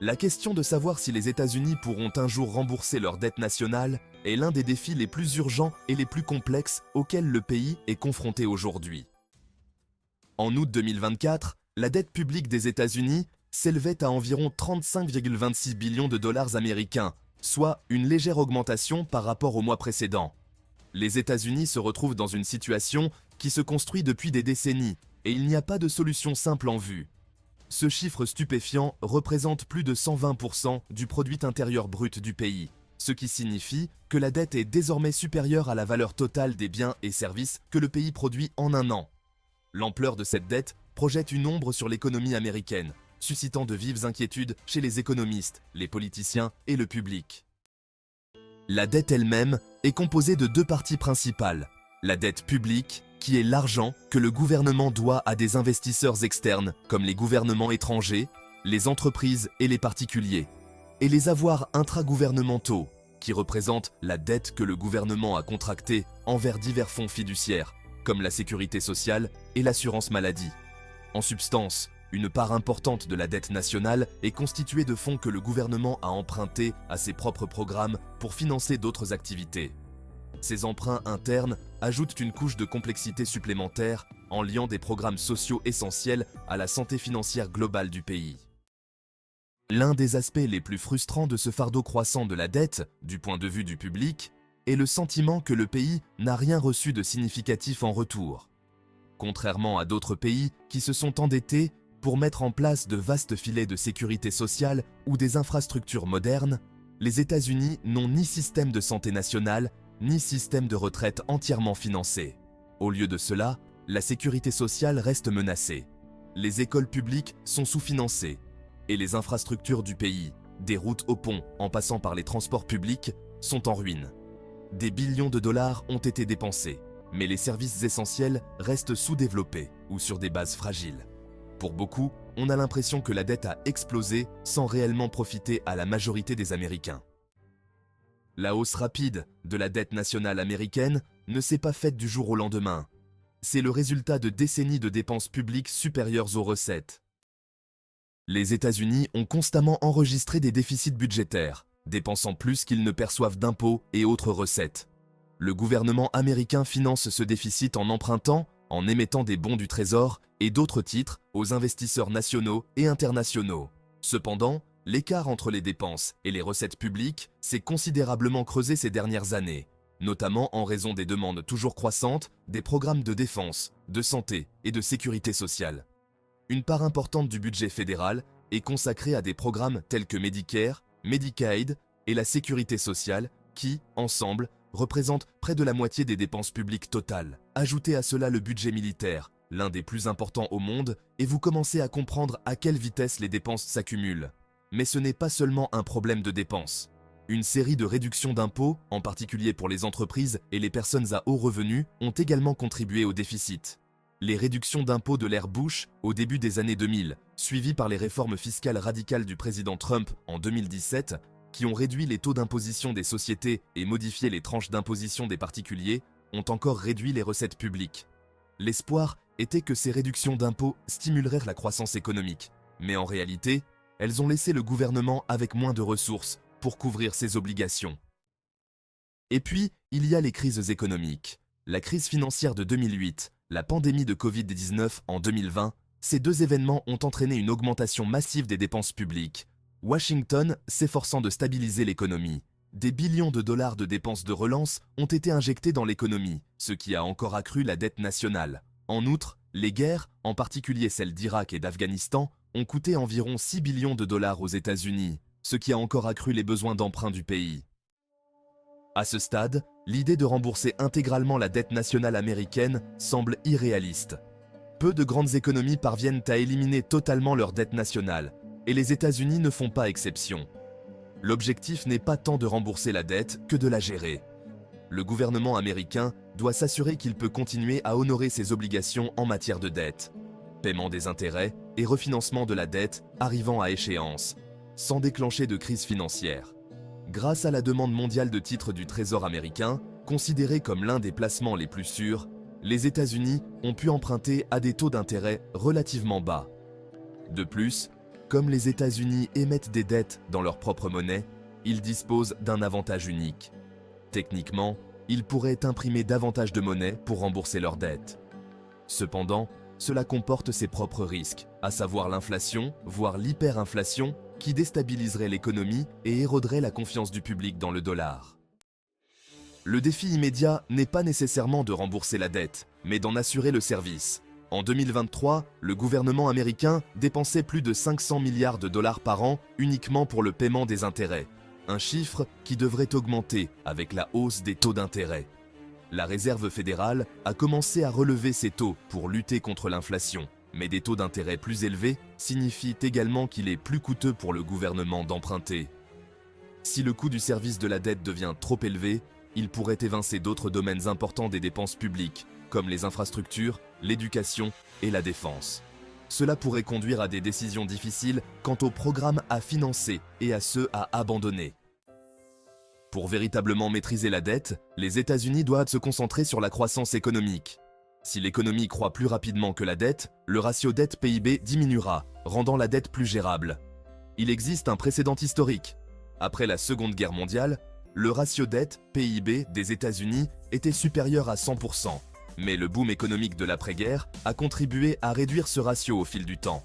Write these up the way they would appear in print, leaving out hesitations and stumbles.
La question de savoir si les États-Unis pourront un jour rembourser leur dette nationale est l'un des défis les plus urgents et les plus complexes auxquels le pays est confronté aujourd'hui. En août 2024, la dette publique des États-Unis s'élevait à environ 35,26 billions de dollars américains, soit une légère augmentation par rapport au mois précédent. Les États-Unis se retrouvent dans une situation qui se construit depuis des décennies et il n'y a pas de solution simple en vue. Ce chiffre stupéfiant représente plus de 120% du produit intérieur brut du pays, ce qui signifie que la dette est désormais supérieure à la valeur totale des biens et services que le pays produit en un an. L'ampleur de cette dette projette une ombre sur l'économie américaine, suscitant de vives inquiétudes chez les économistes, les politiciens et le public. La dette elle-même est composée de deux parties principales. La dette publique, qui est l'argent que le gouvernement doit à des investisseurs externes comme les gouvernements étrangers, les entreprises et les particuliers, et les avoirs intragouvernementaux, qui représentent la dette que le gouvernement a contractée envers divers fonds fiduciaires, comme la sécurité sociale et l'assurance maladie. En substance, une part importante de la dette nationale est constituée de fonds que le gouvernement a empruntés à ses propres programmes pour financer d'autres activités. Ces emprunts internes ajoutent une couche de complexité supplémentaire en liant des programmes sociaux essentiels à la santé financière globale du pays. L'un des aspects les plus frustrants de ce fardeau croissant de la dette, du point de vue du public, est le sentiment que le pays n'a rien reçu de significatif en retour. Contrairement à d'autres pays qui se sont endettés pour mettre en place de vastes filets de sécurité sociale ou des infrastructures modernes, les États-Unis n'ont ni système de santé nationale, ni système de retraite entièrement financé. Au lieu de cela, la sécurité sociale reste menacée. Les écoles publiques sont sous-financées et les infrastructures du pays, des routes aux ponts en passant par les transports publics, sont en ruine. Des billions de dollars ont été dépensés, mais les services essentiels restent sous-développés ou sur des bases fragiles. Pour beaucoup, on a l'impression que la dette a explosé sans réellement profiter à la majorité des Américains. La hausse rapide de la dette nationale américaine ne s'est pas faite du jour au lendemain. C'est le résultat de décennies de dépenses publiques supérieures aux recettes. Les États-Unis ont constamment enregistré des déficits budgétaires, dépensant plus qu'ils ne perçoivent d'impôts et autres recettes. Le gouvernement américain finance ce déficit en empruntant, en émettant des bons du Trésor et d'autres titres aux investisseurs nationaux et internationaux. Cependant, l'écart entre les dépenses et les recettes publiques s'est considérablement creusé ces dernières années, notamment en raison des demandes toujours croissantes des programmes de défense, de santé et de sécurité sociale. Une part importante du budget fédéral est consacrée à des programmes tels que Medicare, Medicaid et la sécurité sociale qui, ensemble, représentent près de la moitié des dépenses publiques totales. Ajoutez à cela le budget militaire, l'un des plus importants au monde, et vous commencez à comprendre à quelle vitesse les dépenses s'accumulent. Mais ce n'est pas seulement un problème de dépenses. Une série de réductions d'impôts, en particulier pour les entreprises et les personnes à haut revenu, ont également contribué au déficit. Les réductions d'impôts de l'ère Bush au début des années 2000, suivies par les réformes fiscales radicales du président Trump en 2017, qui ont réduit les taux d'imposition des sociétés et modifié les tranches d'imposition des particuliers, ont encore réduit les recettes publiques. L'espoir était que ces réductions d'impôts stimuleraient la croissance économique, mais en réalité, elles ont laissé le gouvernement avec moins de ressources pour couvrir ses obligations. Et puis, il y a les crises économiques. La crise financière de 2008, la pandémie de Covid-19 en 2020, ces deux événements ont entraîné une augmentation massive des dépenses publiques. Washington s'efforçant de stabiliser l'économie. Des billions de dollars de dépenses de relance ont été injectés dans l'économie, ce qui a encore accru la dette nationale. En outre, les guerres, en particulier celles d'Irak et d'Afghanistan, ont coûté environ 6 billions de dollars aux États-Unis, ce qui a encore accru les besoins d'emprunt du pays. À ce stade, l'idée de rembourser intégralement la dette nationale américaine semble irréaliste. Peu de grandes économies parviennent à éliminer totalement leur dette nationale, et les États-Unis ne font pas exception. L'objectif n'est pas tant de rembourser la dette que de la gérer. Le gouvernement américain doit s'assurer qu'il peut continuer à honorer ses obligations en matière de dette. Paiement des intérêts et refinancement de la dette arrivant à échéance, sans déclencher de crise financière. Grâce à la demande mondiale de titres du Trésor américain, considéré comme l'un des placements les plus sûrs, les États-Unis ont pu emprunter à des taux d'intérêt relativement bas. De plus, Comme les États-Unis émettent des dettes dans leur propre monnaie, ils disposent d'un avantage unique. Techniquement, ils pourraient imprimer davantage de monnaie pour rembourser leurs dettes. Cependant, cela comporte ses propres risques, à savoir l'inflation, voire l'hyperinflation, qui déstabiliserait l'économie et éroderait la confiance du public dans le dollar. Le défi immédiat n'est pas nécessairement de rembourser la dette, mais d'en assurer le service. En 2023, le gouvernement américain dépensait plus de 500 milliards de dollars par an uniquement pour le paiement des intérêts, un chiffre qui devrait augmenter avec la hausse des taux d'intérêt. La Réserve fédérale a commencé à relever ses taux pour lutter contre l'inflation, mais des taux d'intérêt plus élevés signifient également qu'il est plus coûteux pour le gouvernement d'emprunter. Si le coût du service de la dette devient trop élevé, il pourrait évincer d'autres domaines importants des dépenses publiques, comme les infrastructures, l'éducation et la défense. Cela pourrait conduire à des décisions difficiles quant aux programmes à financer et à ceux à abandonner. Pour véritablement maîtriser la dette, les États-Unis doivent se concentrer sur la croissance économique. Si l'économie croît plus rapidement que la dette, le ratio dette-PIB diminuera, rendant la dette plus gérable. Il existe un précédent historique. Après la Seconde Guerre mondiale, le ratio dette-PIB des États-Unis était supérieur à 100%, mais le boom économique de l'après-guerre a contribué à réduire ce ratio au fil du temps.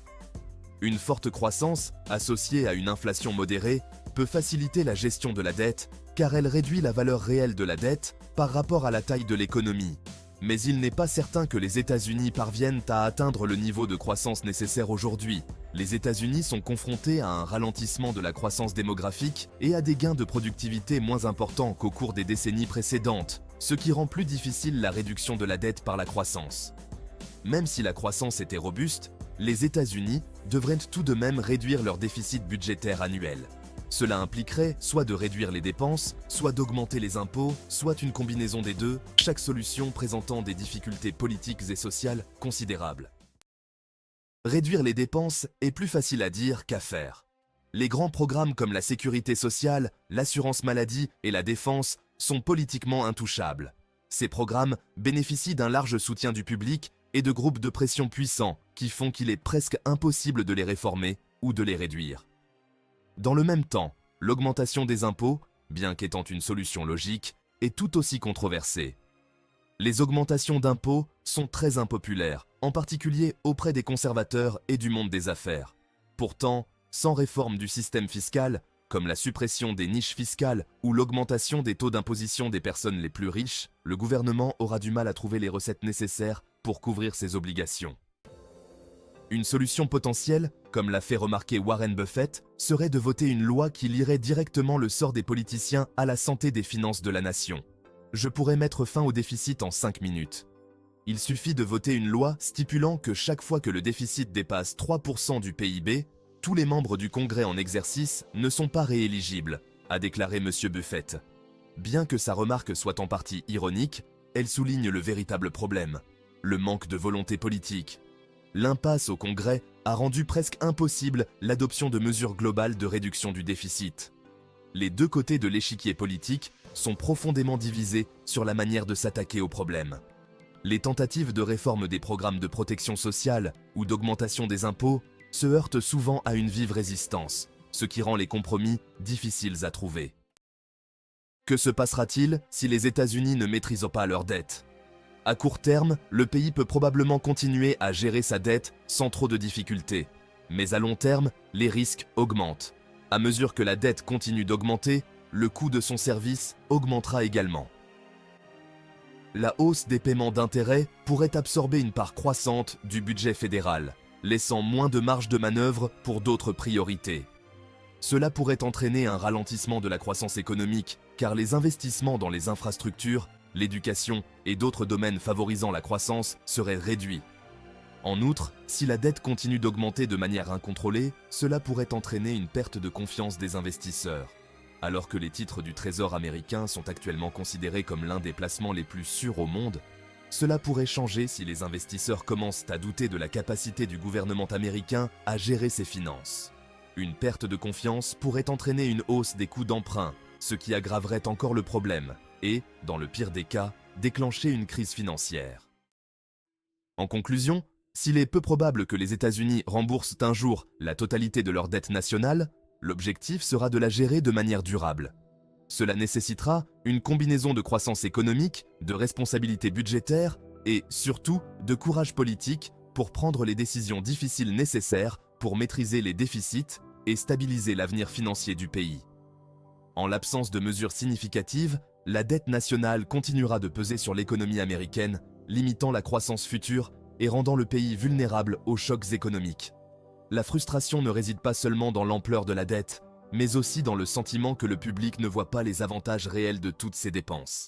Une forte croissance, associée à une inflation modérée, peut faciliter la gestion de la dette, car elle réduit la valeur réelle de la dette par rapport à la taille de l'économie. Mais il n'est pas certain que les États-Unis parviennent à atteindre le niveau de croissance nécessaire aujourd'hui. Les États-Unis sont confrontés à un ralentissement de la croissance démographique et à des gains de productivité moins importants qu'au cours des décennies précédentes, ce qui rend plus difficile la réduction de la dette par la croissance. Même si la croissance était robuste, les États-Unis devraient tout de même réduire leur déficit budgétaire annuel. Cela impliquerait soit de réduire les dépenses, soit d'augmenter les impôts, soit une combinaison des deux, chaque solution présentant des difficultés politiques et sociales considérables. Réduire les dépenses est plus facile à dire qu'à faire. Les grands programmes comme la sécurité sociale, l'assurance maladie et la défense sont politiquement intouchables. Ces programmes bénéficient d'un large soutien du public et de groupes de pression puissants qui font qu'il est presque impossible de les réformer ou de les réduire. Dans le même temps, l'augmentation des impôts, bien qu'étant une solution logique, est tout aussi controversée. Les augmentations d'impôts sont très impopulaires, en particulier auprès des conservateurs et du monde des affaires. Pourtant, sans réforme du système fiscal, comme la suppression des niches fiscales ou l'augmentation des taux d'imposition des personnes les plus riches, le gouvernement aura du mal à trouver les recettes nécessaires pour couvrir ses obligations. Une solution potentielle, comme l'a fait remarquer Warren Buffett, serait de voter une loi qui lierait directement le sort des politiciens à la santé des finances de la nation. Je pourrais mettre fin au déficit en 5 minutes. Il suffit de voter une loi stipulant que chaque fois que le déficit dépasse 3% du PIB, tous les membres du Congrès en exercice ne sont pas rééligibles, a déclaré M. Buffett. Bien que sa remarque soit en partie ironique, elle souligne le véritable problème, le manque de volonté politique. L'impasse au Congrès a rendu presque impossible l'adoption de mesures globales de réduction du déficit. Les deux côtés de l'échiquier politique sont profondément divisés sur la manière de s'attaquer au problème. Les tentatives de réforme des programmes de protection sociale ou d'augmentation des impôts se heurtent souvent à une vive résistance, ce qui rend les compromis difficiles à trouver. Que se passera-t-il si les États-Unis ne maîtrisent pas leur dette ? À court terme, le pays peut probablement continuer à gérer sa dette sans trop de difficultés. Mais à long terme, les risques augmentent. À mesure que la dette continue d'augmenter, le coût de son service augmentera également. La hausse des paiements d'intérêt pourrait absorber une part croissante du budget fédéral, laissant moins de marge de manœuvre pour d'autres priorités. Cela pourrait entraîner un ralentissement de la croissance économique, car les investissements dans les infrastructures, l'éducation et d'autres domaines favorisant la croissance seraient réduits. En outre, si la dette continue d'augmenter de manière incontrôlée, cela pourrait entraîner une perte de confiance des investisseurs. Alors que les titres du Trésor américain sont actuellement considérés comme l'un des placements les plus sûrs au monde, cela pourrait changer si les investisseurs commencent à douter de la capacité du gouvernement américain à gérer ses finances. Une perte de confiance pourrait entraîner une hausse des coûts d'emprunt, ce qui aggraverait encore le problème et, dans le pire des cas, déclencher une crise financière. En conclusion, S'il est peu probable que les États-Unis remboursent un jour la totalité de leur dette nationale, l'objectif sera de la gérer de manière durable. Cela nécessitera une combinaison de croissance économique, de responsabilité budgétaire et, surtout, de courage politique pour prendre les décisions difficiles nécessaires pour maîtriser les déficits et stabiliser l'avenir financier du pays. En l'absence de mesures significatives, la dette nationale continuera de peser sur l'économie américaine, limitant la croissance future et rendant le pays vulnérable aux chocs économiques. La frustration ne réside pas seulement dans l'ampleur de la dette, mais aussi dans le sentiment que le public ne voit pas les avantages réels de toutes ces dépenses.